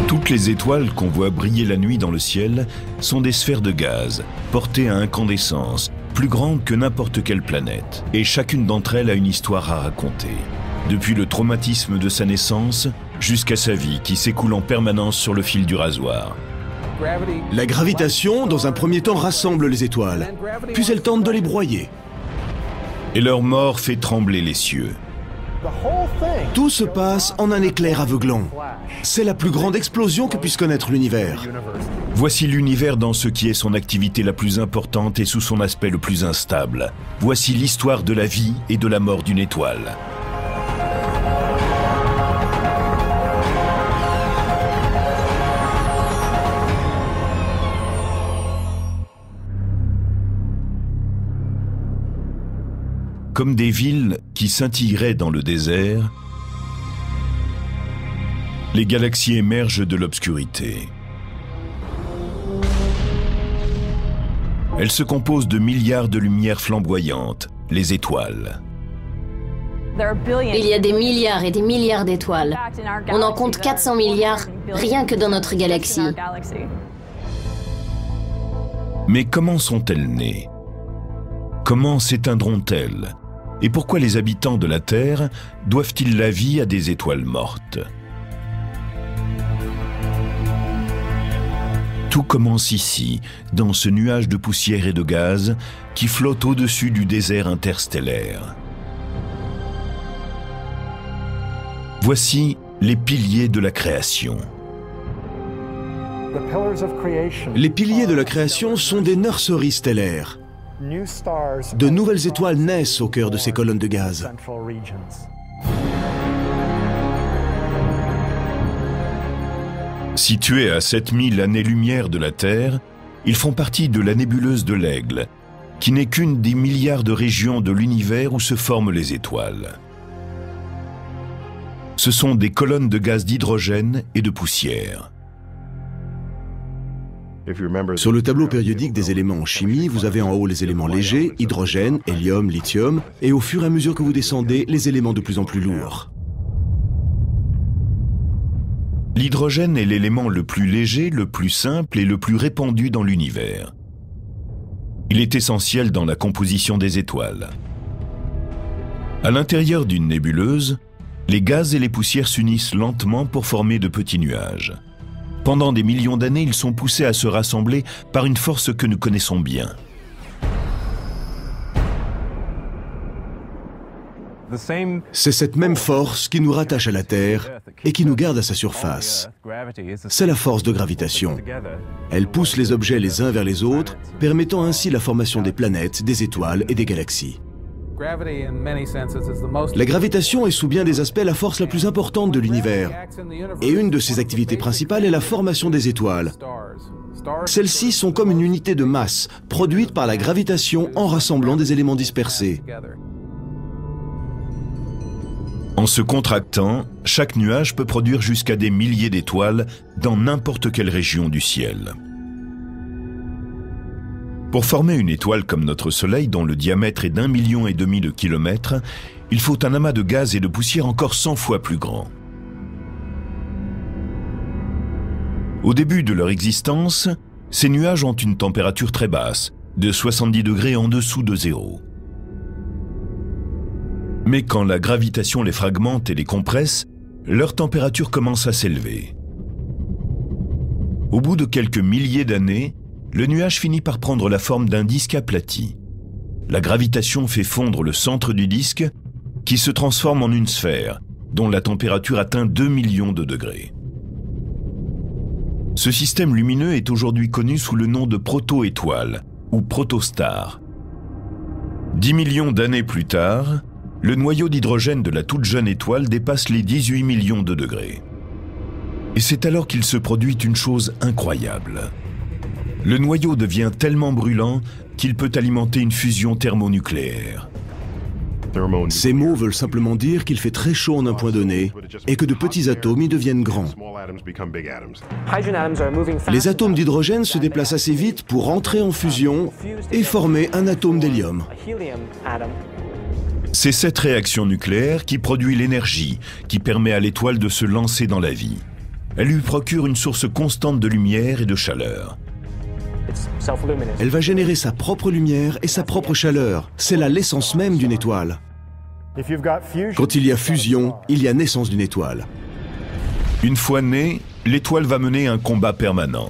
Toutes les étoiles qu'on voit briller la nuit dans le ciel sont des sphères de gaz, portées à incandescence, plus grandes que n'importe quelle planète. Et chacune d'entre elles a une histoire à raconter. Depuis le traumatisme de sa naissance, jusqu'à sa vie qui s'écoule en permanence sur le fil du rasoir. La gravitation, dans un premier temps, rassemble les étoiles, puis elle tente de les broyer. Et leur mort fait trembler les cieux. Tout se passe en un éclair aveuglant. C'est la plus grande explosion que puisse connaître l'univers. Voici l'univers dans ce qui est son activité la plus importante et sous son aspect le plus instable. Voici l'histoire de la vie et de la mort d'une étoile. Comme des villes qui scintilleraient dans le désert, les galaxies émergent de l'obscurité. Elles se composent de milliards de lumières flamboyantes, les étoiles. Il y a des milliards et des milliards d'étoiles. On en compte 400 milliards rien que dans notre galaxie. Mais comment sont-elles nées? Comment s'éteindront-elles? Et pourquoi les habitants de la Terre doivent-ils la vie à des étoiles mortes? Tout commence ici, dans ce nuage de poussière et de gaz qui flotte au-dessus du désert interstellaire. Voici les piliers de la création. Les piliers de la création sont des nurseries stellaires. De nouvelles étoiles naissent au cœur de ces colonnes de gaz. Situés à 7000 années-lumière de la Terre, ils font partie de la nébuleuse de l'Aigle, qui n'est qu'une des milliards de régions de l'univers où se forment les étoiles. Ce sont des colonnes de gaz d'hydrogène et de poussière. Sur le tableau périodique des éléments en chimie, vous avez en haut les éléments légers, hydrogène, hélium, lithium, et au fur et à mesure que vous descendez, les éléments de plus en plus lourds. L'hydrogène est l'élément le plus léger, le plus simple et le plus répandu dans l'univers. Il est essentiel dans la composition des étoiles. À l'intérieur d'une nébuleuse, les gaz et les poussières s'unissent lentement pour former de petits nuages. Pendant des millions d'années, ils sont poussés à se rassembler par une force que nous connaissons bien. C'est cette même force qui nous rattache à la Terre et qui nous garde à sa surface. C'est la force de gravitation. Elle pousse les objets les uns vers les autres, permettant ainsi la formation des planètes, des étoiles et des galaxies. La gravitation est sous bien des aspects la force la plus importante de l'univers. Et une de ses activités principales est la formation des étoiles. Celles-ci sont comme une unité de masse, produite par la gravitation en rassemblant des éléments dispersés. En se contractant, chaque nuage peut produire jusqu'à des milliers d'étoiles dans n'importe quelle région du ciel. Pour former une étoile comme notre Soleil, dont le diamètre est d'1,5 million de kilomètres, il faut un amas de gaz et de poussière encore 100 fois plus grand. Au début de leur existence, ces nuages ont une température très basse, de 70 degrés en dessous de zéro. Mais quand la gravitation les fragmente et les compresse, leur température commence à s'élever. Au bout de quelques milliers d'années, le nuage finit par prendre la forme d'un disque aplati. La gravitation fait fondre le centre du disque, qui se transforme en une sphère, dont la température atteint 2 millions de degrés. Ce système lumineux est aujourd'hui connu sous le nom de proto-étoile, ou protostar. 10 millions d'années plus tard, le noyau d'hydrogène de la toute jeune étoile dépasse les 18 millions de degrés. Et c'est alors qu'il se produit une chose incroyable. Le noyau devient tellement brûlant qu'il peut alimenter une fusion thermonucléaire. Ces mots veulent simplement dire qu'il fait très chaud en un point donné et que de petits atomes y deviennent grands. Les atomes d'hydrogène se déplacent assez vite pour entrer en fusion et former un atome d'hélium. C'est cette réaction nucléaire qui produit l'énergie qui permet à l'étoile de se lancer dans la vie. Elle lui procure une source constante de lumière et de chaleur. Elle va générer sa propre lumière et sa propre chaleur. C'est là l'essence même d'une étoile. Quand il y a fusion, il y a naissance d'une étoile. Une fois née, l'étoile va mener un combat permanent.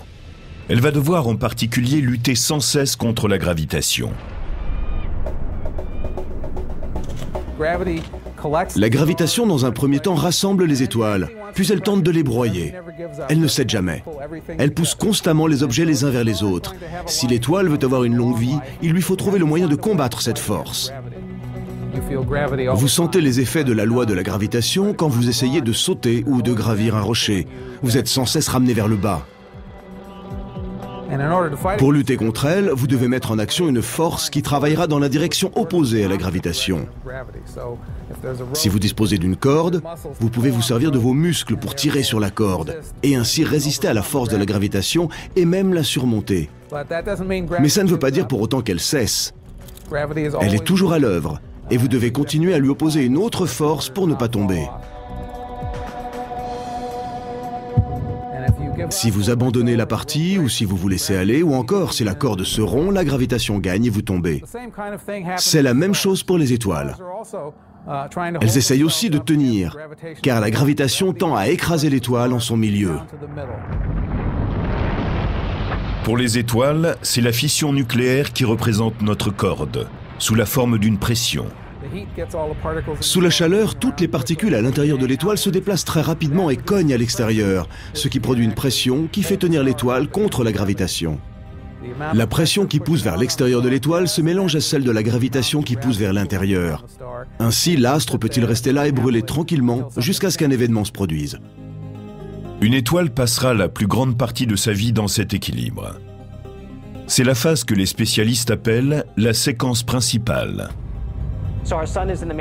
Elle va devoir en particulier lutter sans cesse contre la gravitation. La gravitation, dans un premier temps, rassemble les étoiles, puis elle tente de les broyer. Elle ne cède jamais. Elle pousse constamment les objets les uns vers les autres. Si l'étoile veut avoir une longue vie, il lui faut trouver le moyen de combattre cette force. Vous sentez les effets de la loi de la gravitation quand vous essayez de sauter ou de gravir un rocher. Vous êtes sans cesse ramené vers le bas. Pour lutter contre elle, vous devez mettre en action une force qui travaillera dans la direction opposée à la gravitation. Si vous disposez d'une corde, vous pouvez vous servir de vos muscles pour tirer sur la corde et ainsi résister à la force de la gravitation et même la surmonter. Mais ça ne veut pas dire pour autant qu'elle cesse. Elle est toujours à l'œuvre et vous devez continuer à lui opposer une autre force pour ne pas tomber. Si vous abandonnez la partie, ou si vous vous laissez aller, ou encore si la corde se rompt, la gravitation gagne et vous tombez. C'est la même chose pour les étoiles. Elles essayent aussi de tenir, car la gravitation tend à écraser l'étoile en son milieu. Pour les étoiles, c'est la fission nucléaire qui représente notre corde, sous la forme d'une pression. Sous la chaleur, toutes les particules à l'intérieur de l'étoile se déplacent très rapidement et cognent à l'extérieur, ce qui produit une pression qui fait tenir l'étoile contre la gravitation. La pression qui pousse vers l'extérieur de l'étoile se mélange à celle de la gravitation qui pousse vers l'intérieur. Ainsi, l'astre peut-il rester là et brûler tranquillement jusqu'à ce qu'un événement se produise. Une étoile passera la plus grande partie de sa vie dans cet équilibre. C'est la phase que les spécialistes appellent la séquence principale.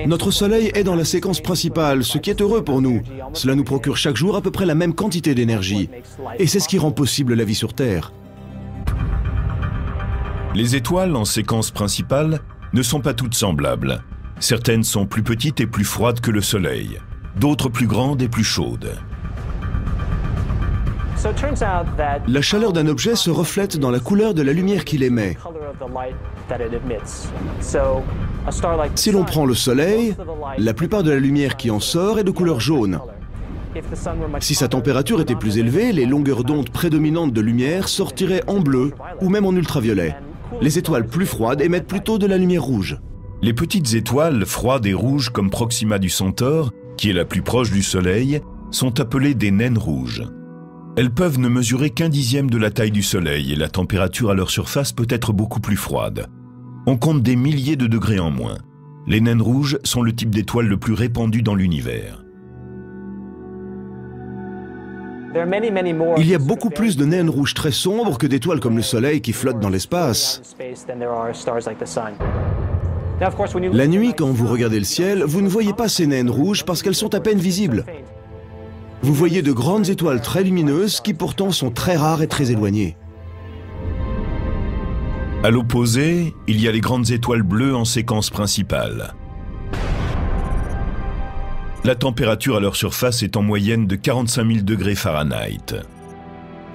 Notre Soleil est dans la séquence principale, ce qui est heureux pour nous. Cela nous procure chaque jour à peu près la même quantité d'énergie. Et c'est ce qui rend possible la vie sur Terre. Les étoiles en séquence principale ne sont pas toutes semblables. Certaines sont plus petites et plus froides que le Soleil, d'autres plus grandes et plus chaudes. La chaleur d'un objet se reflète dans la couleur de la lumière qu'il émet. Si l'on prend le Soleil, la plupart de la lumière qui en sort est de couleur jaune. Si sa température était plus élevée, les longueurs d'onde prédominantes de lumière sortiraient en bleu ou même en ultraviolet. Les étoiles plus froides émettent plutôt de la lumière rouge. Les petites étoiles froides et rouges comme Proxima du Centaure, qui est la plus proche du Soleil, sont appelées des naines rouges. Elles peuvent ne mesurer qu'un dixième de la taille du Soleil et la température à leur surface peut être beaucoup plus froide. On compte des milliers de degrés en moins. Les naines rouges sont le type d'étoile le plus répandu dans l'univers. Il y a beaucoup plus de naines rouges très sombres que d'étoiles comme le Soleil qui flottent dans l'espace. La nuit, quand vous regardez le ciel, vous ne voyez pas ces naines rouges parce qu'elles sont à peine visibles. Vous voyez de grandes étoiles très lumineuses qui pourtant sont très rares et très éloignées. À l'opposé, il y a les grandes étoiles bleues en séquence principale. La température à leur surface est en moyenne de 45 000 degrés Fahrenheit.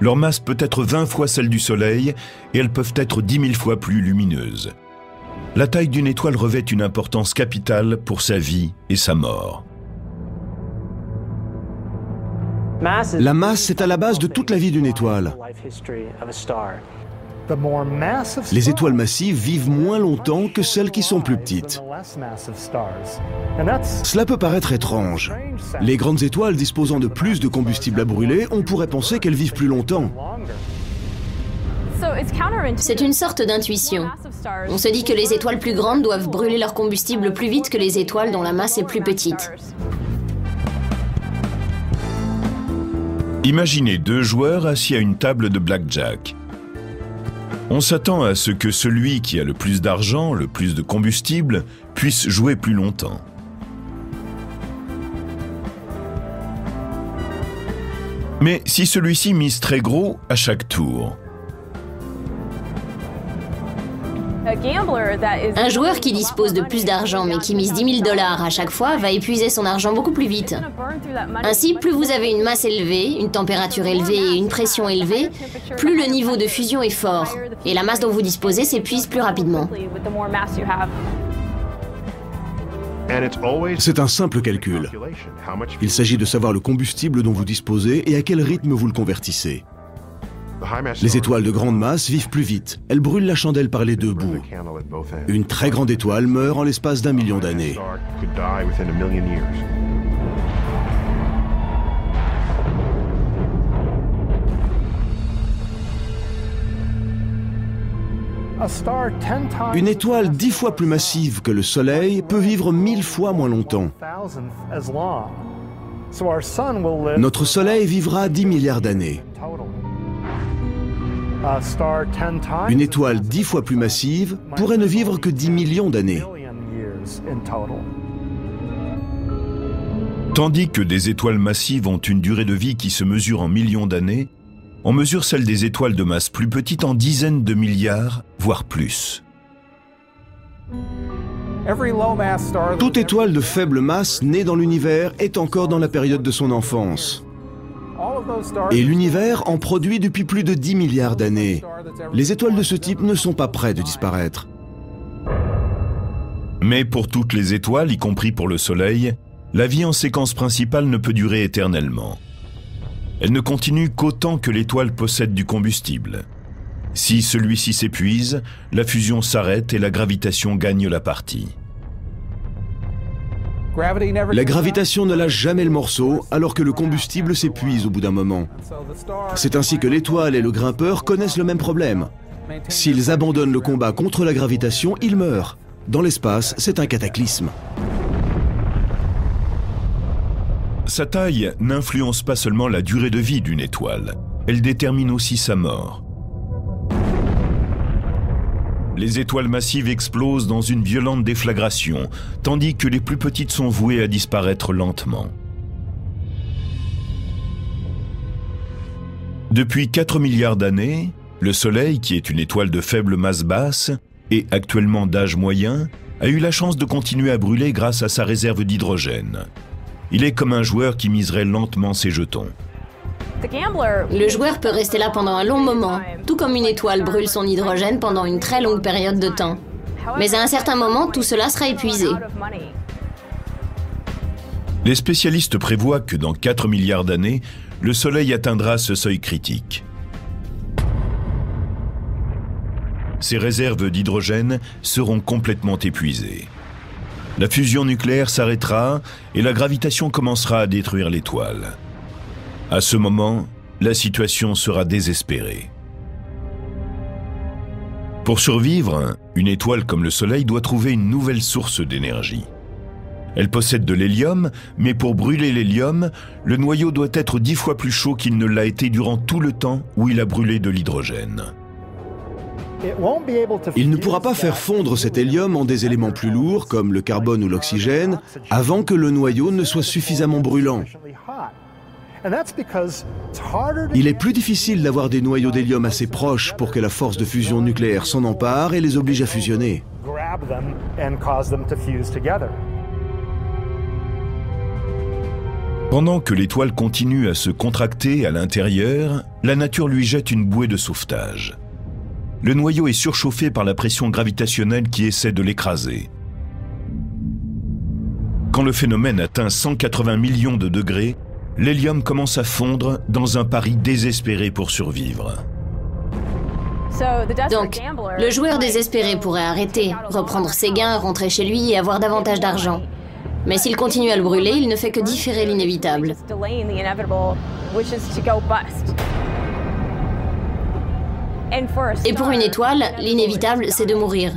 Leur masse peut être 20 fois celle du Soleil et elles peuvent être 10 000 fois plus lumineuses. La taille d'une étoile revêt une importance capitale pour sa vie et sa mort. La masse est à la base de toute la vie d'une étoile. Les étoiles massives vivent moins longtemps que celles qui sont plus petites. Cela peut paraître étrange. Les grandes étoiles disposant de plus de combustible à brûler, on pourrait penser qu'elles vivent plus longtemps. C'est une sorte d'intuition. On se dit que les étoiles plus grandes doivent brûler leur combustible plus vite que les étoiles dont la masse est plus petite. Imaginez deux joueurs assis à une table de blackjack. On s'attend à ce que celui qui a le plus d'argent, le plus de combustible, puisse jouer plus longtemps. Mais si celui-ci mise très gros à chaque tour, Un joueur qui dispose de plus d'argent mais qui mise 10 000 $ à chaque fois va épuiser son argent beaucoup plus vite. Ainsi, plus vous avez une masse élevée, une température élevée et une pression élevée, plus le niveau de fusion est fort et la masse dont vous disposez s'épuise plus rapidement. C'est un simple calcul. Il s'agit de savoir le combustible dont vous disposez et à quel rythme vous le convertissez. Les étoiles de grande masse vivent plus vite. Elles brûlent la chandelle par les deux bouts. Une très grande étoile meurt en l'espace d'1 million d'années. Une étoile 10 fois plus massive que le Soleil peut vivre 1000 fois moins longtemps. Notre Soleil vivra 10 milliards d'années. Une étoile 10 fois plus massive pourrait ne vivre que 10 millions d'années. Tandis que des étoiles massives ont une durée de vie qui se mesure en millions d'années, on mesure celle des étoiles de masse plus petite en dizaines de milliards, voire plus. Toute étoile de faible masse née dans l'univers est encore dans la période de son enfance. Et l'univers en produit depuis plus de 10 milliards d'années. Les étoiles de ce type ne sont pas près de disparaître. Mais pour toutes les étoiles, y compris pour le Soleil, la vie en séquence principale ne peut durer éternellement. Elle ne continue qu'autant que l'étoile possède du combustible. Si celui-ci s'épuise, la fusion s'arrête et la gravitation gagne la partie. La gravitation ne lâche jamais le morceau alors que le combustible s'épuise au bout d'un moment. C'est ainsi que l'étoile et le grimpeur connaissent le même problème. S'ils abandonnent le combat contre la gravitation, ils meurent. Dans l'espace, c'est un cataclysme. Sa taille n'influence pas seulement la durée de vie d'une étoile, elle détermine aussi sa mort. Les étoiles massives explosent dans une violente déflagration, tandis que les plus petites sont vouées à disparaître lentement. Depuis 4 milliards d'années, le Soleil, qui est une étoile de faible masse basse et actuellement d'âge moyen, a eu la chance de continuer à brûler grâce à sa réserve d'hydrogène. Il est comme un joueur qui miserait lentement ses jetons. Le joueur peut rester là pendant un long moment, tout comme une étoile brûle son hydrogène pendant une très longue période de temps. Mais à un certain moment, tout cela sera épuisé. Les spécialistes prévoient que dans 4 milliards d'années, le Soleil atteindra ce seuil critique. Ses réserves d'hydrogène seront complètement épuisées. La fusion nucléaire s'arrêtera et la gravitation commencera à détruire l'étoile. À ce moment, la situation sera désespérée. Pour survivre, une étoile comme le Soleil doit trouver une nouvelle source d'énergie. Elle possède de l'hélium, mais pour brûler l'hélium, le noyau doit être 10 fois plus chaud qu'il ne l'a été durant tout le temps où il a brûlé de l'hydrogène. Il ne pourra pas faire fondre cet hélium en des éléments plus lourds, comme le carbone ou l'oxygène, avant que le noyau ne soit suffisamment brûlant. Il est plus difficile d'avoir des noyaux d'hélium assez proches pour que la force de fusion nucléaire s'en empare et les oblige à fusionner. Pendant que l'étoile continue à se contracter à l'intérieur, la nature lui jette une bouée de sauvetage. Le noyau est surchauffé par la pression gravitationnelle qui essaie de l'écraser. Quand le phénomène atteint 180 millions de degrés, l'hélium commence à fondre dans un pari désespéré pour survivre. Donc, le joueur désespéré pourrait arrêter, reprendre ses gains, rentrer chez lui et avoir davantage d'argent. Mais s'il continue à le brûler, il ne fait que différer l'inévitable. Et pour une étoile, l'inévitable, c'est de mourir.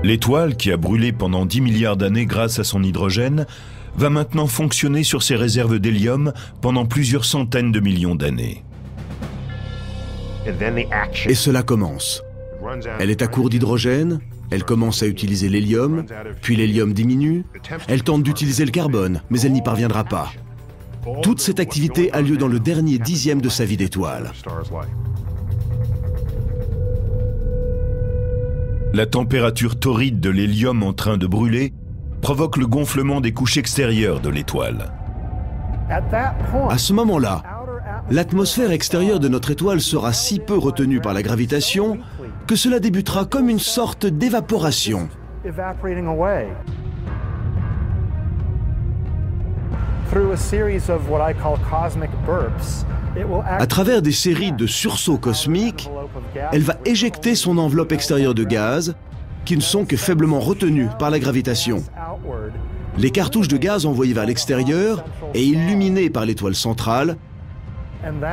L'étoile, qui a brûlé pendant 10 milliards d'années grâce à son hydrogène, va maintenant fonctionner sur ses réserves d'hélium pendant plusieurs centaines de millions d'années. Et cela commence. Elle est à court d'hydrogène, elle commence à utiliser l'hélium, puis l'hélium diminue, elle tente d'utiliser le carbone, mais elle n'y parviendra pas. Toute cette activité a lieu dans le dernier dixième de sa vie d'étoile. La température torride de l'hélium en train de brûler provoque le gonflement des couches extérieures de l'étoile. À ce moment-là, l'atmosphère extérieure de notre étoile sera si peu retenue par la gravitation que cela débutera comme une sorte d'évaporation. À travers des séries de sursauts cosmiques, elle va éjecter son enveloppe extérieure de gaz, qui ne sont que faiblement retenues par la gravitation. Les cartouches de gaz envoyées vers l'extérieur et illuminées par l'étoile centrale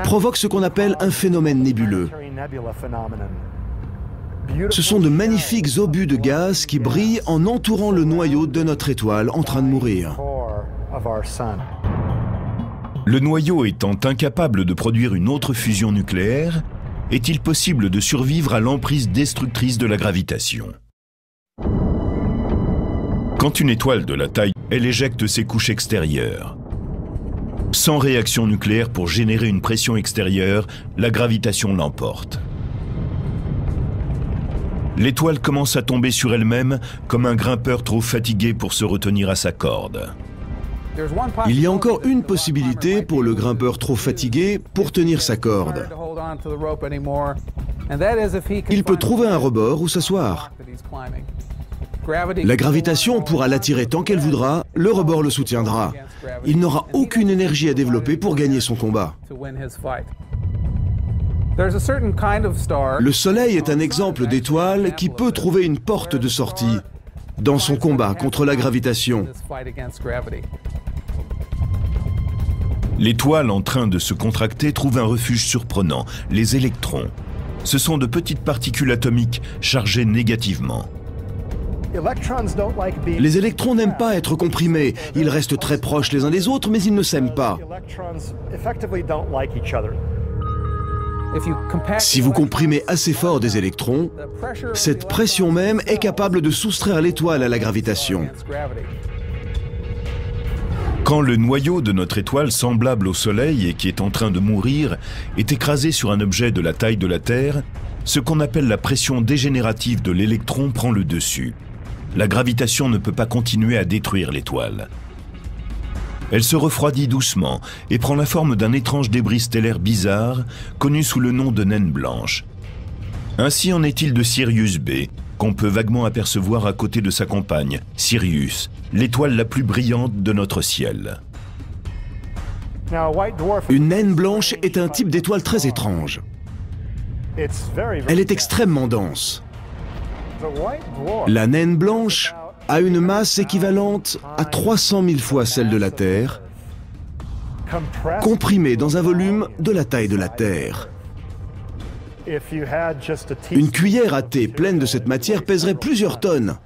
provoquent ce qu'on appelle un phénomène nébuleux. Ce sont de magnifiques obus de gaz qui brillent en entourant le noyau de notre étoile en train de mourir. Le noyau étant incapable de produire une autre fusion nucléaire, est-il possible de survivre à l'emprise destructrice de la gravitation? Quand une étoile de la taille, elle éjecte ses couches extérieures. Sans réaction nucléaire pour générer une pression extérieure, la gravitation l'emporte. L'étoile commence à tomber sur elle-même comme un grimpeur trop fatigué pour se retenir à sa corde. Il y a encore une possibilité pour le grimpeur trop fatigué pour tenir sa corde. Il peut trouver un rebord où s'asseoir. La gravitation pourra l'attirer tant qu'elle voudra, le rebord le soutiendra. Il n'aura aucune énergie à développer pour gagner son combat. Le Soleil est un exemple d'étoile qui peut trouver une porte de sortie dans son combat contre la gravitation. L'étoile en train de se contracter trouve un refuge surprenant, les électrons. Ce sont de petites particules atomiques chargées négativement. Les électrons n'aiment pas être comprimés. Ils restent très proches les uns des autres, mais ils ne s'aiment pas. Si vous comprimez assez fort des électrons, cette pression même est capable de soustraire l'étoile à la gravitation. Quand le noyau de notre étoile, semblable au Soleil et qui est en train de mourir, est écrasé sur un objet de la taille de la Terre, ce qu'on appelle la pression dégénérative de l'électron prend le dessus. La gravitation ne peut pas continuer à détruire l'étoile. Elle se refroidit doucement et prend la forme d'un étrange débris stellaire bizarre, connu sous le nom de naine blanche. Ainsi en est-il de Sirius B, qu'on peut vaguement apercevoir à côté de sa compagne, Sirius, l'étoile la plus brillante de notre ciel. Une naine blanche est un type d'étoile très étrange. Elle est extrêmement dense. La naine blanche a une masse équivalente à 300 000 fois celle de la Terre, comprimée dans un volume de la taille de la Terre. Une cuillère à thé pleine de cette matière pèserait plusieurs tonnes.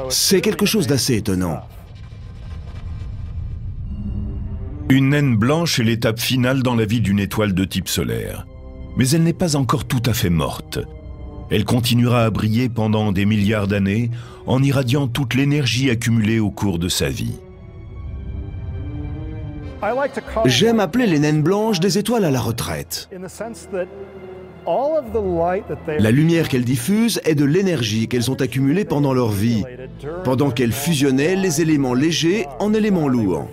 C'est quelque chose d'assez étonnant. Une naine blanche est l'étape finale dans la vie d'une étoile de type solaire. Mais elle n'est pas encore tout à fait morte. Elle continuera à briller pendant des milliards d'années en irradiant toute l'énergie accumulée au cours de sa vie. J'aime appeler les naines blanches des étoiles à la retraite. La lumière qu'elles diffusent est de l'énergie qu'elles ont accumulée pendant leur vie, pendant qu'elles fusionnaient les éléments légers en éléments lourds.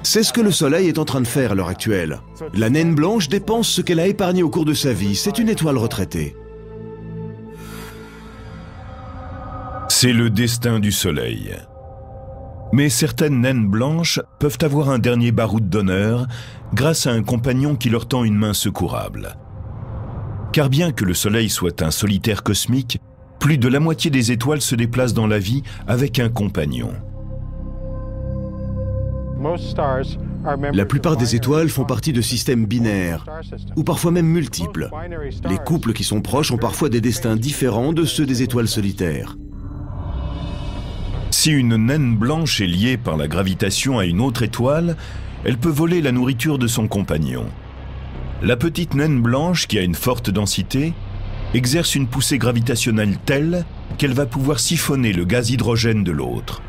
C'est ce que le Soleil est en train de faire à l'heure actuelle. La naine blanche dépense ce qu'elle a épargné au cours de sa vie. C'est une étoile retraitée. C'est le destin du Soleil. Mais certaines naines blanches peuvent avoir un dernier baroud d'honneur grâce à un compagnon qui leur tend une main secourable. Car bien que le Soleil soit un solitaire cosmique, plus de la moitié des étoiles se déplacent dans la vie avec un compagnon. La plupart des étoiles font partie de systèmes binaires, ou parfois même multiples. Les couples qui sont proches ont parfois des destins différents de ceux des étoiles solitaires. Si une naine blanche est liée par la gravitation à une autre étoile, elle peut voler la nourriture de son compagnon. La petite naine blanche, qui a une forte densité, exerce une poussée gravitationnelle telle qu'elle va pouvoir siphonner le gaz hydrogène de l'autre.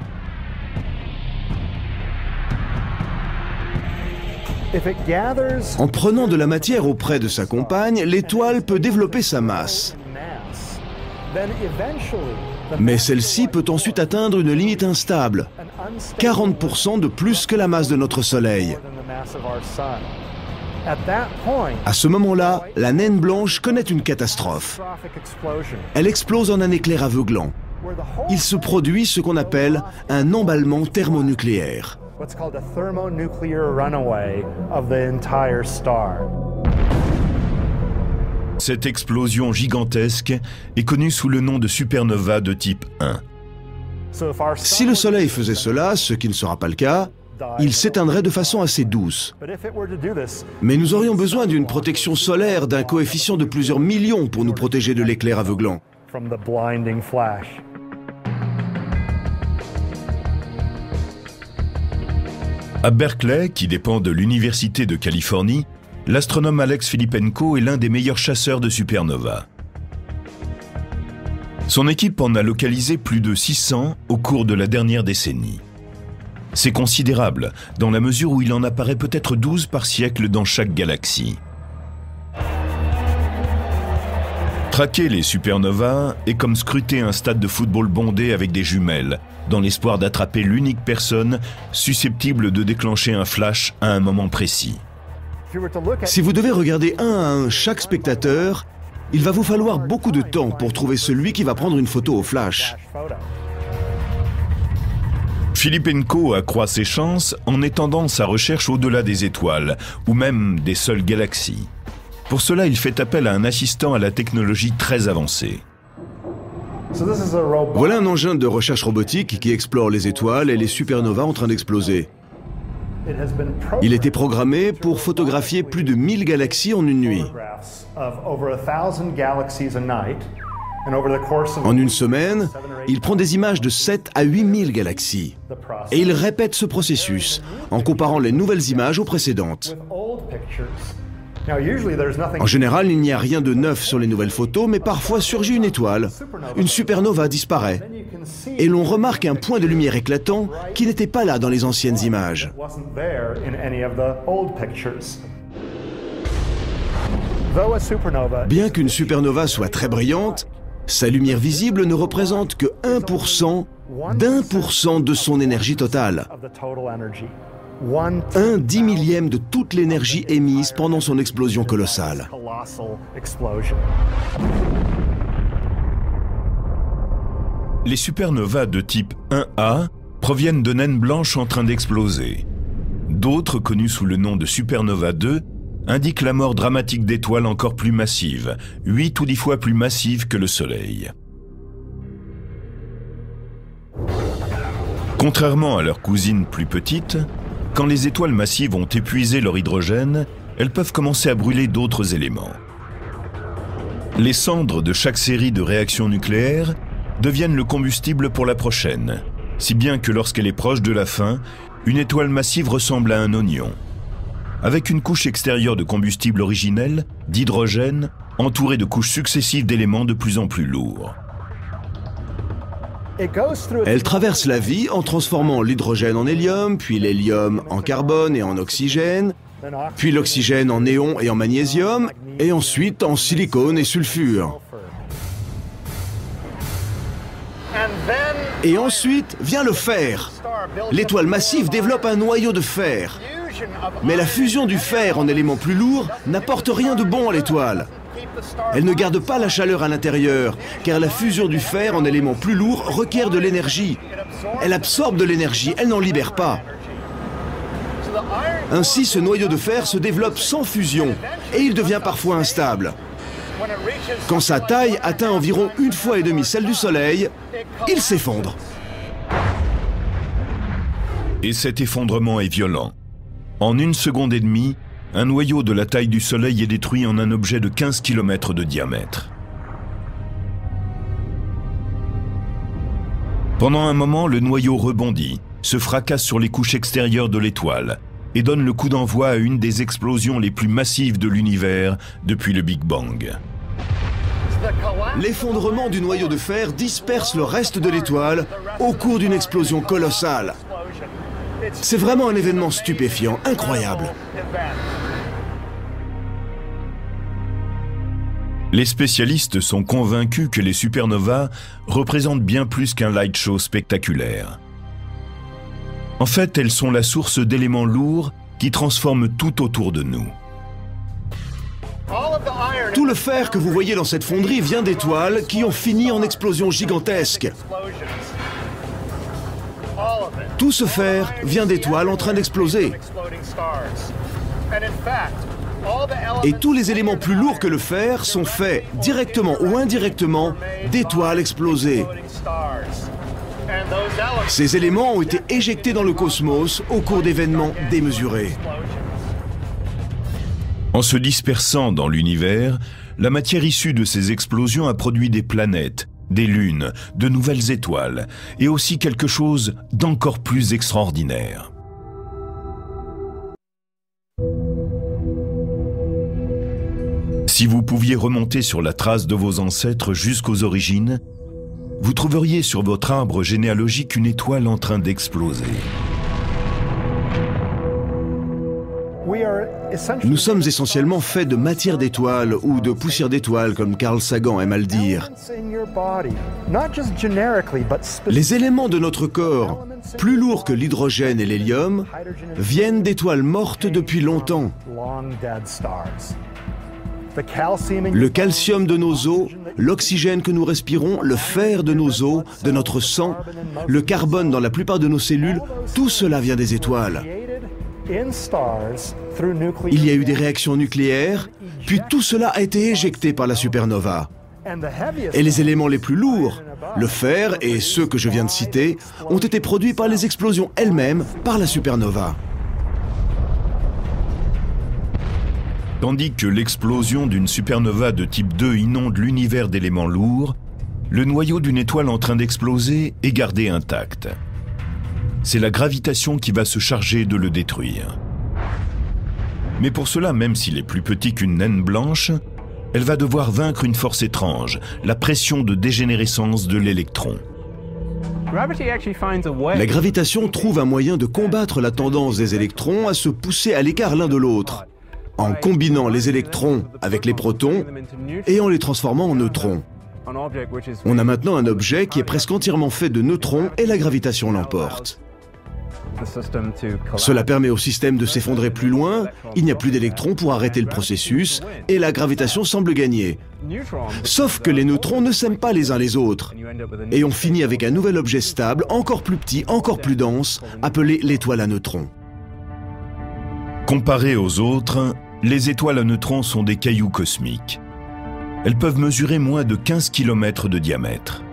En prenant de la matière auprès de sa compagne, l'étoile peut développer sa masse. Mais celle-ci peut ensuite atteindre une limite instable, 40% de plus que la masse de notre Soleil. À ce moment-là, la naine blanche connaît une catastrophe. Elle explose en un éclair aveuglant. Il se produit ce qu'on appelle un emballement thermonucléaire. Cette explosion gigantesque est connue sous le nom de supernova de type 1. Si le Soleil faisait cela, ce qui ne sera pas le cas, il s'éteindrait de façon assez douce. Mais nous aurions besoin d'une protection solaire d'un coefficient de plusieurs millions pour nous protéger de l'éclair aveuglant. À Berkeley, qui dépend de l'Université de Californie, l'astronome Alex Filippenko est l'un des meilleurs chasseurs de supernovas. Son équipe en a localisé plus de 600 au cours de la dernière décennie. C'est considérable, dans la mesure où il en apparaît peut-être 12 par siècle dans chaque galaxie. Traquer les supernovas est comme scruter un stade de football bondé avec des jumelles, dans l'espoir d'attraper l'unique personne susceptible de déclencher un flash à un moment précis. Si vous devez regarder un à un chaque spectateur, il va vous falloir beaucoup de temps pour trouver celui qui va prendre une photo au flash. Filippenko accroît ses chances en étendant sa recherche au-delà des étoiles, ou même des seules galaxies. Pour cela, il fait appel à un assistant à la technologie très avancée. Voilà un engin de recherche robotique qui explore les étoiles et les supernovas en train d'exploser. Il était programmé pour photographier plus de 1000 galaxies en une nuit. En une semaine, il prend des images de 7 à 8000 galaxies. Et il répète ce processus en comparant les nouvelles images aux précédentes. En général, il n'y a rien de neuf sur les nouvelles photos, mais parfois surgit une étoile. Une supernova disparaît. Et l'on remarque un point de lumière éclatant qui n'était pas là dans les anciennes images. Bien qu'une supernova soit très brillante, sa lumière visible ne représente que 1% d'1% de son énergie totale. Un 10 millième de toute l'énergie émise pendant son explosion colossale. Les supernovas de type 1A proviennent de naines blanches en train d'exploser. D'autres, connues sous le nom de supernova 2, indiquent la mort dramatique d'étoiles encore plus massives, 8 ou 10 fois plus massives que le Soleil. Contrairement à leurs cousines plus petites, quand les étoiles massives ont épuisé leur hydrogène, elles peuvent commencer à brûler d'autres éléments. Les cendres de chaque série de réactions nucléaires deviennent le combustible pour la prochaine, si bien que lorsqu'elle est proche de la fin, une étoile massive ressemble à un oignon, avec une couche extérieure de combustible originel, d'hydrogène, entourée de couches successives d'éléments de plus en plus lourds. Elle traverse la vie en transformant l'hydrogène en hélium, puis l'hélium en carbone et en oxygène, puis l'oxygène en néon et en magnésium, et ensuite en silicone et sulfure. Et ensuite vient le fer. L'étoile massive développe un noyau de fer. Mais la fusion du fer en éléments plus lourds n'apporte rien de bon à l'étoile. Elle ne garde pas la chaleur à l'intérieur, car la fusion du fer en éléments plus lourds requiert de l'énergie. Elle absorbe de l'énergie, elle n'en libère pas. Ainsi, ce noyau de fer se développe sans fusion, et il devient parfois instable. Quand sa taille atteint environ 1,5 fois celle du Soleil, il s'effondre. Et cet effondrement est violent. En 1 seconde et demie, un noyau de la taille du Soleil est détruit en un objet de 15 km de diamètre. Pendant un moment, le noyau rebondit, se fracasse sur les couches extérieures de l'étoile et donne le coup d'envoi à une des explosions les plus massives de l'univers depuis le Big Bang. L'effondrement du noyau de fer disperse le reste de l'étoile au cours d'une explosion colossale. C'est vraiment un événement stupéfiant, incroyable. Les spécialistes sont convaincus que les supernovas représentent bien plus qu'un light show spectaculaire. En fait, elles sont la source d'éléments lourds qui transforment tout autour de nous. Tout le fer que vous voyez dans cette fonderie vient d'étoiles qui ont fini en explosions gigantesques. Tout ce fer vient d'étoiles en train d'exploser. Et tous les éléments plus lourds que le fer sont faits, directement ou indirectement, d'étoiles explosées. Ces éléments ont été éjectés dans le cosmos au cours d'événements démesurés. En se dispersant dans l'univers, la matière issue de ces explosions a produit des planètes, des lunes, de nouvelles étoiles, et aussi quelque chose d'encore plus extraordinaire. Si vous pouviez remonter sur la trace de vos ancêtres jusqu'aux origines, vous trouveriez sur votre arbre généalogique une étoile en train d'exploser. Nous sommes essentiellement faits de matière d'étoiles ou de poussière d'étoiles, comme Carl Sagan aime à le dire. Les éléments de notre corps, plus lourds que l'hydrogène et l'hélium, viennent d'étoiles mortes depuis longtemps. Le calcium de nos os, l'oxygène que nous respirons, le fer de nos os, de notre sang, le carbone dans la plupart de nos cellules, tout cela vient des étoiles. Il y a eu des réactions nucléaires, puis tout cela a été éjecté par la supernova. Et les éléments les plus lourds, le fer et ceux que je viens de citer, ont été produits par les explosions elles-mêmes par la supernova. Tandis que l'explosion d'une supernova de type 2 inonde l'univers d'éléments lourds, le noyau d'une étoile en train d'exploser est gardé intact. C'est la gravitation qui va se charger de le détruire. Mais pour cela, même s'il est plus petit qu'une naine blanche, elle va devoir vaincre une force étrange, la pression de dégénérescence de l'électron. La gravitation trouve un moyen de combattre la tendance des électrons à se pousser à l'écart l'un de l'autre, en combinant les électrons avec les protons et en les transformant en neutrons. On a maintenant un objet qui est presque entièrement fait de neutrons et la gravitation l'emporte. Cela permet au système de s'effondrer plus loin, il n'y a plus d'électrons pour arrêter le processus et la gravitation semble gagner. Sauf que les neutrons ne s'aiment pas les uns les autres et on finit avec un nouvel objet stable, encore plus petit, encore plus dense, appelé l'étoile à neutrons. Comparées aux autres, les étoiles à neutrons sont des cailloux cosmiques. Elles peuvent mesurer moins de 15 km de diamètre.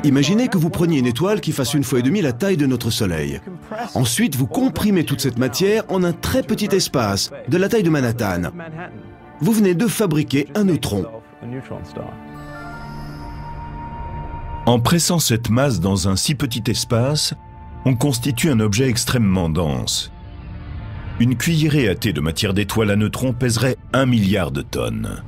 Imaginez que vous preniez une étoile qui fasse 1,5 fois la taille de notre Soleil. Ensuite, vous comprimez toute cette matière en un très petit espace, de la taille de Manhattan. Vous venez de fabriquer un neutron. En pressant cette masse dans un si petit espace, on constitue un objet extrêmement dense. Une cuillerée à thé de matière d'étoile à neutrons pèserait 1 milliard de tonnes.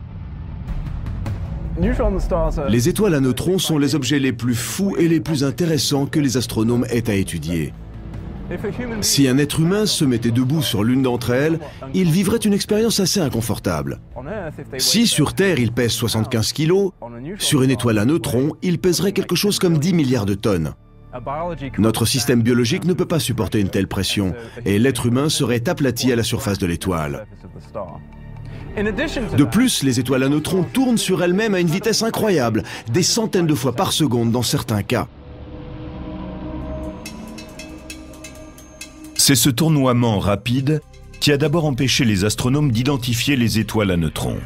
Les étoiles à neutrons sont les objets les plus fous et les plus intéressants que les astronomes aient à étudier. Si un être humain se mettait debout sur l'une d'entre elles, il vivrait une expérience assez inconfortable. Si sur Terre il pèse 75 kg, sur une étoile à neutrons, il pèserait quelque chose comme 10 milliards de tonnes. Notre système biologique ne peut pas supporter une telle pression, et l'être humain serait aplati à la surface de l'étoile. De plus, les étoiles à neutrons tournent sur elles-mêmes à une vitesse incroyable, des centaines de fois par seconde dans certains cas. C'est ce tournoiement rapide qui a d'abord empêché les astronomes d'identifier les étoiles à neutrons.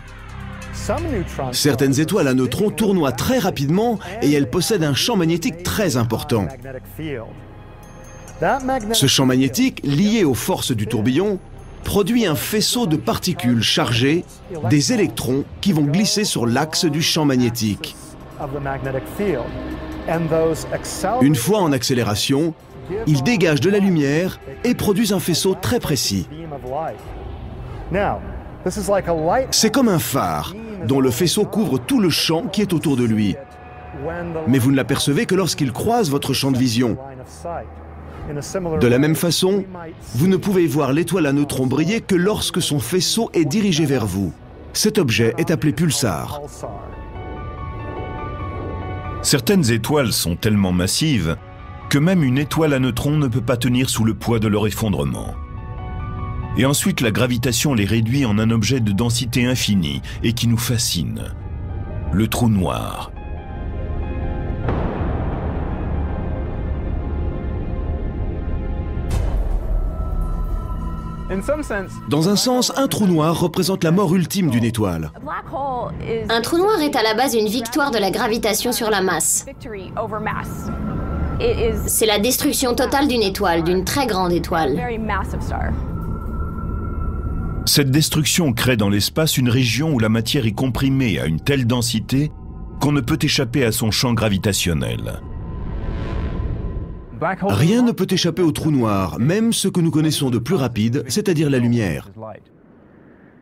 Certaines étoiles à neutrons tournoient très rapidement et elles possèdent un champ magnétique très important. Ce champ magnétique, lié aux forces du tourbillon, produit un faisceau de particules chargées, des électrons qui vont glisser sur l'axe du champ magnétique. Une fois en accélération, ils dégagent de la lumière et produisent un faisceau très précis. C'est comme un phare, dont le faisceau couvre tout le champ qui est autour de lui. Mais vous ne l'apercevez que lorsqu'il croise votre champ de vision. De la même façon, vous ne pouvez voir l'étoile à neutrons briller que lorsque son faisceau est dirigé vers vous. Cet objet est appelé pulsar. Certaines étoiles sont tellement massives que même une étoile à neutrons ne peut pas tenir sous le poids de leur effondrement. Et ensuite, la gravitation les réduit en un objet de densité infinie et qui nous fascine, le trou noir. Dans un sens, un trou noir représente la mort ultime d'une étoile. Un trou noir est à la base une victoire de la gravitation sur la masse. C'est la destruction totale d'une étoile, d'une très grande étoile. Cette destruction crée dans l'espace une région où la matière est comprimée à une telle densité qu'on ne peut échapper à son champ gravitationnel. Rien ne peut échapper au trou noir, même ce que nous connaissons de plus rapide, c'est-à-dire la lumière.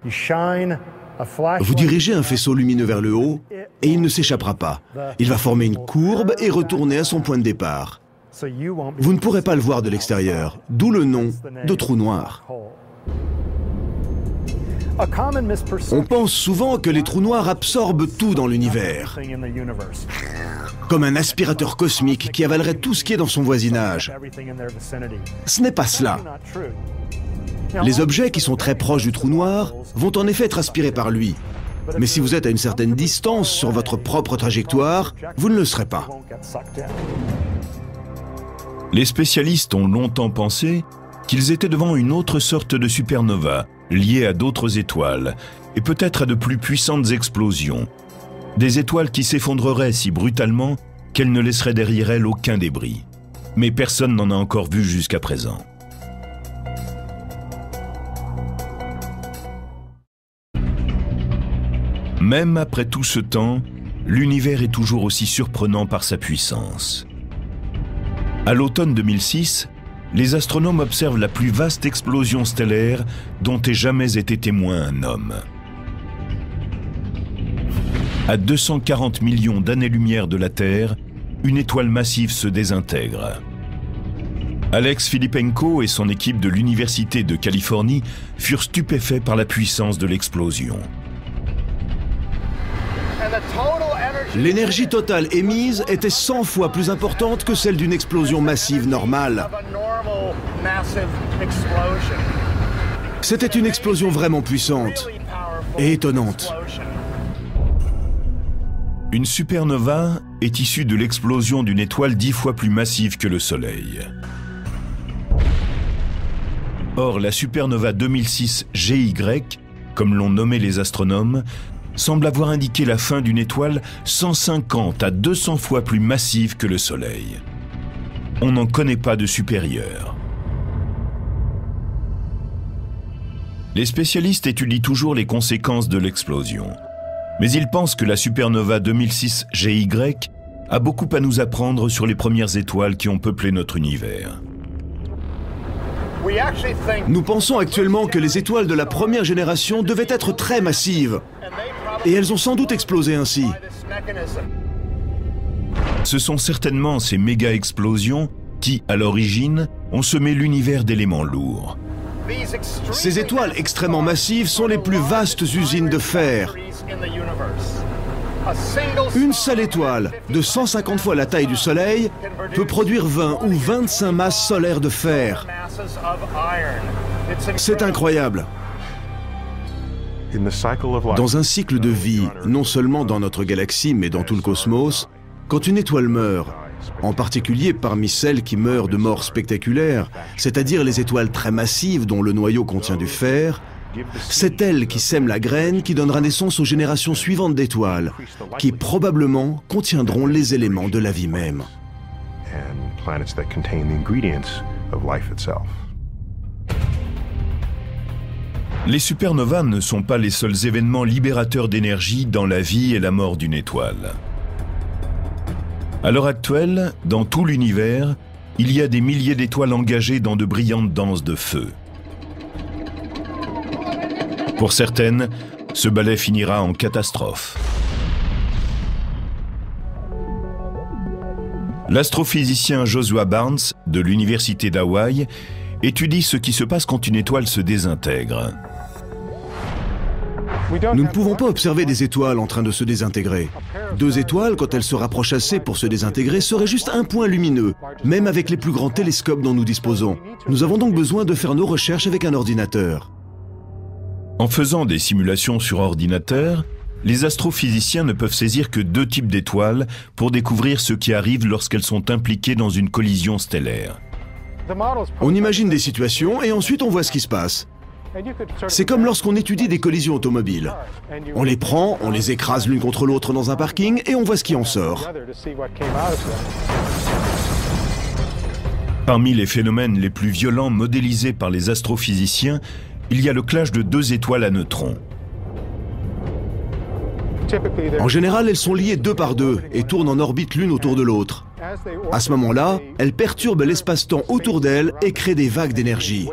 Vous dirigez un faisceau lumineux vers le haut et il ne s'échappera pas. Il va former une courbe et retourner à son point de départ. Vous ne pourrez pas le voir de l'extérieur, d'où le nom de trou noir. On pense souvent que les trous noirs absorbent tout dans l'univers, comme un aspirateur cosmique qui avalerait tout ce qui est dans son voisinage. Ce n'est pas cela. Les objets qui sont très proches du trou noir vont en effet être aspirés par lui. Mais si vous êtes à une certaine distance sur votre propre trajectoire, vous ne le serez pas. Les spécialistes ont longtemps pensé qu'ils étaient devant une autre sorte de supernova, liée à d'autres étoiles, et peut-être à de plus puissantes explosions. Des étoiles qui s'effondreraient si brutalement qu'elles ne laisseraient derrière elles aucun débris. Mais personne n'en a encore vu jusqu'à présent. Même après tout ce temps, l'univers est toujours aussi surprenant par sa puissance. À l'automne 2006, les astronomes observent la plus vaste explosion stellaire dont ait jamais été témoin un homme. À 240 millions d'années-lumière de la Terre, une étoile massive se désintègre. Alex Filippenko et son équipe de l'Université de Californie furent stupéfaits par la puissance de l'explosion. L'énergie totale émise était 100 fois plus importante que celle d'une explosion massive normale. C'était une explosion vraiment puissante et étonnante. Une supernova est issue de l'explosion d'une étoile 10 fois plus massive que le Soleil. Or, la supernova 2006 GY, comme l'ont nommé les astronomes, semble avoir indiqué la fin d'une étoile 150 à 200 fois plus massive que le Soleil. On n'en connaît pas de supérieure. Les spécialistes étudient toujours les conséquences de l'explosion. Mais ils pensent que la supernova 2006 GY a beaucoup à nous apprendre sur les premières étoiles qui ont peuplé notre univers. Nous pensons actuellement que les étoiles de la première génération devaient être très massives. Et elles ont sans doute explosé ainsi. Ce sont certainement ces méga-explosions qui, à l'origine, ont semé l'univers d'éléments lourds. Ces étoiles extrêmement massives sont les plus vastes usines de fer. Une seule étoile, de 150 fois la taille du Soleil, peut produire 20 ou 25 masses solaires de fer. C'est incroyable. Dans un cycle de vie, non seulement dans notre galaxie, mais dans tout le cosmos, quand une étoile meurt, en particulier parmi celles qui meurent de morts spectaculaires, c'est-à-dire les étoiles très massives dont le noyau contient du fer, c'est elle qui sème la graine qui donnera naissance aux générations suivantes d'étoiles, qui probablement contiendront les éléments de la vie même. Les supernovas ne sont pas les seuls événements libérateurs d'énergie dans la vie et la mort d'une étoile. À l'heure actuelle, dans tout l'univers, il y a des milliers d'étoiles engagées dans de brillantes danses de feu. Pour certaines, ce ballet finira en catastrophe. L'astrophysicien Joshua Barnes, de l'Université d'Hawaï, étudie ce qui se passe quand une étoile se désintègre. Nous ne pouvons pas observer des étoiles en train de se désintégrer. Deux étoiles, quand elles se rapprochent assez pour se désintégrer, seraient juste un point lumineux, même avec les plus grands télescopes dont nous disposons. Nous avons donc besoin de faire nos recherches avec un ordinateur. En faisant des simulations sur ordinateur, les astrophysiciens ne peuvent saisir que deux types d'étoiles pour découvrir ce qui arrive lorsqu'elles sont impliquées dans une collision stellaire. On imagine des situations et ensuite on voit ce qui se passe. C'est comme lorsqu'on étudie des collisions automobiles. On les prend, on les écrase l'une contre l'autre dans un parking et on voit ce qui en sort. Parmi les phénomènes les plus violents modélisés par les astrophysiciens, il y a le clash de deux étoiles à neutrons. En général, elles sont liées deux par deux et tournent en orbite l'une autour de l'autre. À ce moment-là, elles perturbent l'espace-temps autour d'elles et créent des vagues d'énergie.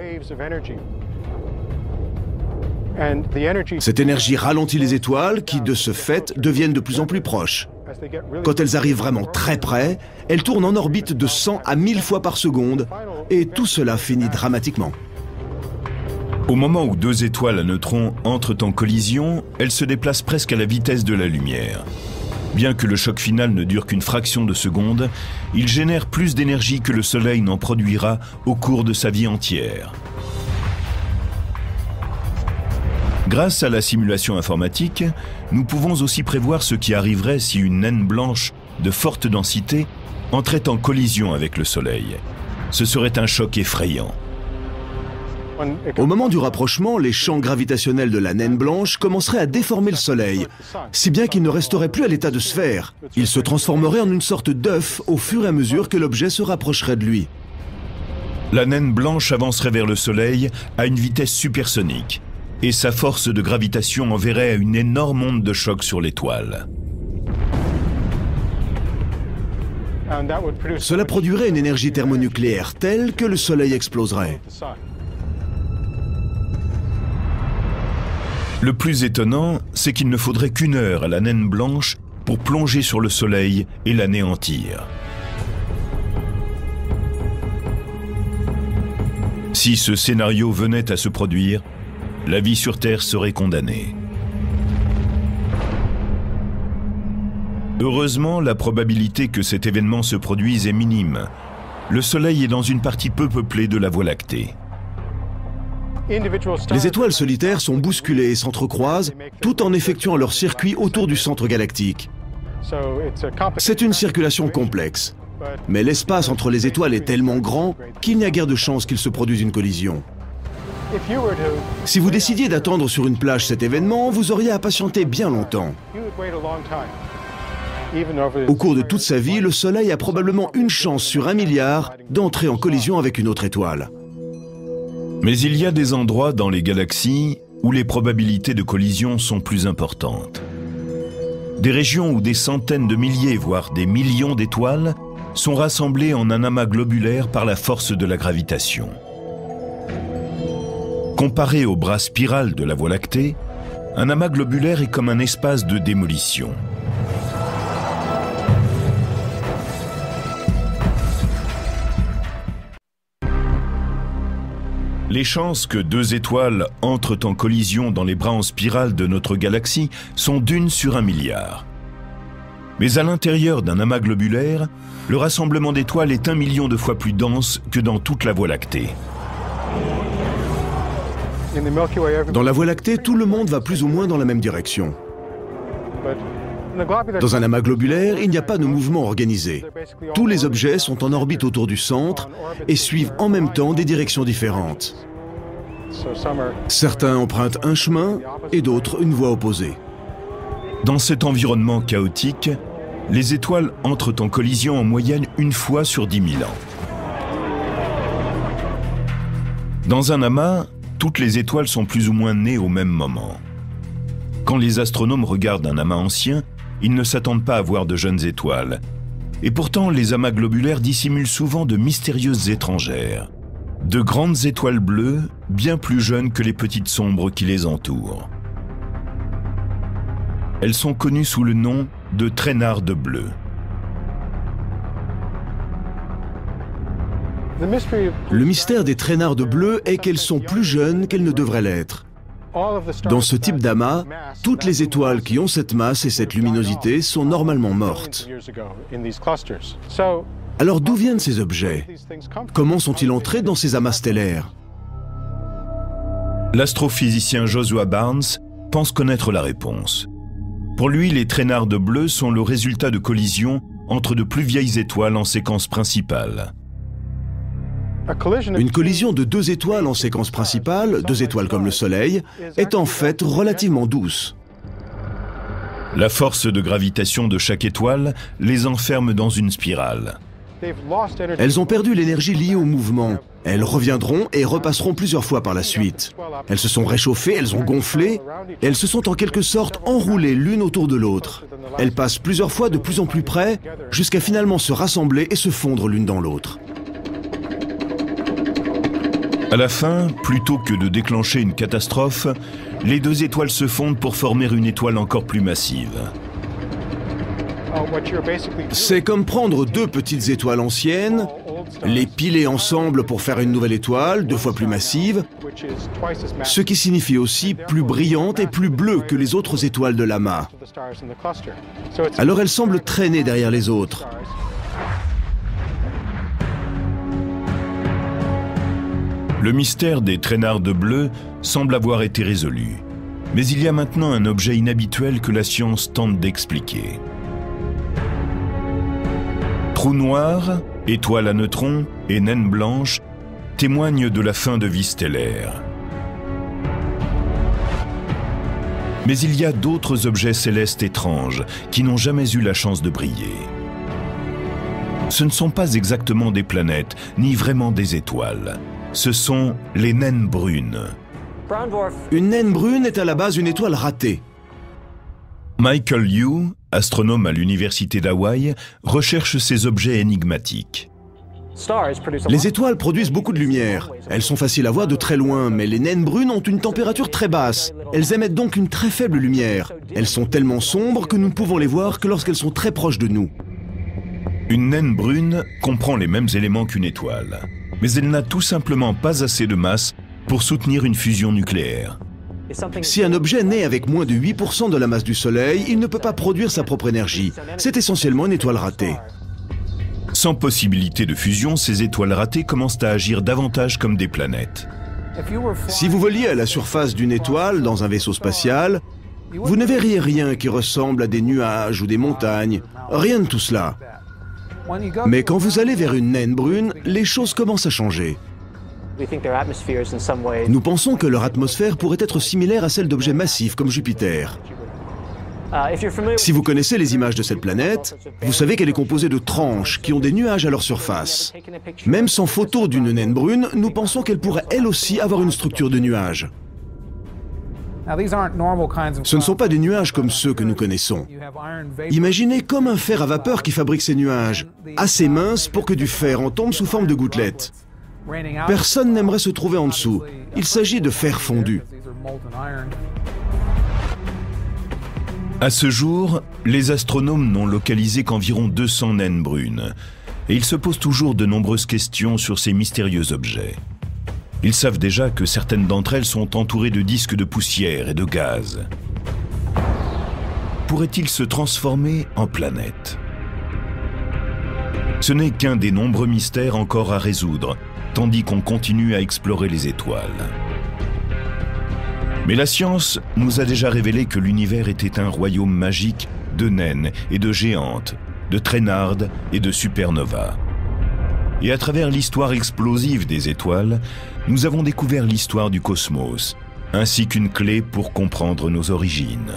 Cette énergie ralentit les étoiles qui, de ce fait, deviennent de plus en plus proches. Quand elles arrivent vraiment très près, elles tournent en orbite de 100 à 1000 fois par seconde et tout cela finit dramatiquement. Au moment où deux étoiles à neutrons entrent en collision, elles se déplacent presque à la vitesse de la lumière. Bien que le choc final ne dure qu'une fraction de seconde, il génère plus d'énergie que le Soleil n'en produira au cours de sa vie entière. Grâce à la simulation informatique, nous pouvons aussi prévoir ce qui arriverait si une naine blanche de forte densité entrait en collision avec le Soleil. Ce serait un choc effrayant. Au moment du rapprochement, les champs gravitationnels de la naine blanche commenceraient à déformer le Soleil, si bien qu'il ne resterait plus à l'état de sphère. Il se transformerait en une sorte d'œuf au fur et à mesure que l'objet se rapprocherait de lui. La naine blanche avancerait vers le Soleil à une vitesse supersonique, et sa force de gravitation enverrait une énorme onde de choc sur l'étoile. Cela produirait une énergie thermonucléaire telle que le Soleil exploserait. Le plus étonnant, c'est qu'il ne faudrait qu'une heure à la naine blanche pour plonger sur le Soleil et l'anéantir. Si ce scénario venait à se produire, la vie sur Terre serait condamnée. Heureusement, la probabilité que cet événement se produise est minime. Le Soleil est dans une partie peu peuplée de la Voie lactée. Les étoiles solitaires sont bousculées et s'entrecroisent tout en effectuant leur circuit autour du centre galactique. C'est une circulation complexe, mais l'espace entre les étoiles est tellement grand qu'il n'y a guère de chance qu'il se produise une collision. Si vous décidiez d'attendre sur une plage cet événement, vous auriez à patienter bien longtemps. Au cours de toute sa vie, le Soleil a probablement une chance sur 1 milliard d'entrer en collision avec une autre étoile. Mais il y a des endroits dans les galaxies où les probabilités de collision sont plus importantes. Des régions où des centaines de milliers, voire des millions d'étoiles sont rassemblées en un amas globulaire par la force de la gravitation. Comparé au bras spiral de la Voie lactée, un amas globulaire est comme un espace de démolition. Les chances que deux étoiles entrent en collision dans les bras en spirale de notre galaxie sont d'1 sur 1 milliard. Mais à l'intérieur d'un amas globulaire, le rassemblement d'étoiles est 1 million de fois plus dense que dans toute la Voie lactée. Dans la Voie lactée, tout le monde va plus ou moins dans la même direction. Dans un amas globulaire, il n'y a pas de mouvement organisé. Tous les objets sont en orbite autour du centre et suivent en même temps des directions différentes. Certains empruntent un chemin et d'autres une voie opposée. Dans cet environnement chaotique, les étoiles entrent en collision en moyenne 1 fois sur 10 000 ans. Dans un amas, toutes les étoiles sont plus ou moins nées au même moment. Quand les astronomes regardent un amas ancien, ils ne s'attendent pas à voir de jeunes étoiles. Et pourtant, les amas globulaires dissimulent souvent de mystérieuses étrangères. De grandes étoiles bleues, bien plus jeunes que les petites sombres qui les entourent. Elles sont connues sous le nom de traînardes bleues. Le mystère des traînardes bleues est qu'elles sont plus jeunes qu'elles ne devraient l'être. Dans ce type d'amas, toutes les étoiles qui ont cette masse et cette luminosité sont normalement mortes. Alors d'où viennent ces objets? Comment sont-ils entrés dans ces amas stellaires? L'astrophysicien Joshua Barnes pense connaître la réponse. Pour lui, les traînards bleus sont le résultat de collisions entre de plus vieilles étoiles en séquence principale. Une collision de deux étoiles en séquence principale, deux étoiles comme le Soleil, est en fait relativement douce. La force de gravitation de chaque étoile les enferme dans une spirale. Elles ont perdu l'énergie liée au mouvement. Elles reviendront et repasseront plusieurs fois par la suite. Elles se sont réchauffées, elles ont gonflé, et elles se sont en quelque sorte enroulées l'une autour de l'autre. Elles passent plusieurs fois de plus en plus près, jusqu'à finalement se rassembler et se fondre l'une dans l'autre. À la fin, plutôt que de déclencher une catastrophe, les deux étoiles se fondent pour former une étoile encore plus massive. C'est comme prendre deux petites étoiles anciennes, les piler ensemble pour faire une nouvelle étoile, 2 fois plus massive, ce qui signifie aussi plus brillante et plus bleue que les autres étoiles de l'amas. Alors elles semblent traîner derrière les autres. Le mystère des traînards bleus semble avoir été résolu. Mais il y a maintenant un objet inhabituel que la science tente d'expliquer. Trous noirs, étoiles à neutrons et naines blanches témoignent de la fin de vie stellaire. Mais il y a d'autres objets célestes étranges qui n'ont jamais eu la chance de briller. Ce ne sont pas exactement des planètes, ni vraiment des étoiles. Ce sont les naines brunes. Une naine brune est à la base une étoile ratée. Michael Yu, astronome à l'université d'Hawaï, recherche ces objets énigmatiques. Les étoiles produisent beaucoup de lumière. Elles sont faciles à voir de très loin, mais les naines brunes ont une température très basse. Elles émettent donc une très faible lumière. Elles sont tellement sombres que nous ne pouvons les voir que lorsqu'elles sont très proches de nous. Une naine brune comprend les mêmes éléments qu'une étoile, mais elle n'a tout simplement pas assez de masse pour soutenir une fusion nucléaire. Si un objet naît avec moins de 8% de la masse du Soleil, il ne peut pas produire sa propre énergie. C'est essentiellement une étoile ratée. Sans possibilité de fusion, ces étoiles ratées commencent à agir davantage comme des planètes. Si vous voliez à la surface d'une étoile dans un vaisseau spatial, vous ne verriez rien qui ressemble à des nuages ou des montagnes, rien de tout cela. Mais quand vous allez vers une naine brune, les choses commencent à changer. Nous pensons que leur atmosphère pourrait être similaire à celle d'objets massifs comme Jupiter. Si vous connaissez les images de cette planète, vous savez qu'elle est composée de tranches qui ont des nuages à leur surface. Même sans photo d'une naine brune, nous pensons qu'elle pourrait elle aussi avoir une structure de nuages. Ce ne sont pas des nuages comme ceux que nous connaissons. Imaginez comme un fer à vapeur qui fabrique ces nuages, assez minces pour que du fer en tombe sous forme de gouttelettes. Personne n'aimerait se trouver en dessous. Il s'agit de fer fondu. À ce jour, les astronomes n'ont localisé qu'environ 200 naines brunes, et ils se posent toujours de nombreuses questions sur ces mystérieux objets. Ils savent déjà que certaines d'entre elles sont entourées de disques de poussière et de gaz. Pourraient-ils se transformer en planètes? Ce n'est qu'un des nombreux mystères encore à résoudre, tandis qu'on continue à explorer les étoiles. Mais la science nous a déjà révélé que l'univers était un royaume magique de naines et de géantes, de traînardes et de supernovas. Et à travers l'histoire explosive des étoiles, nous avons découvert l'histoire du cosmos, ainsi qu'une clé pour comprendre nos origines.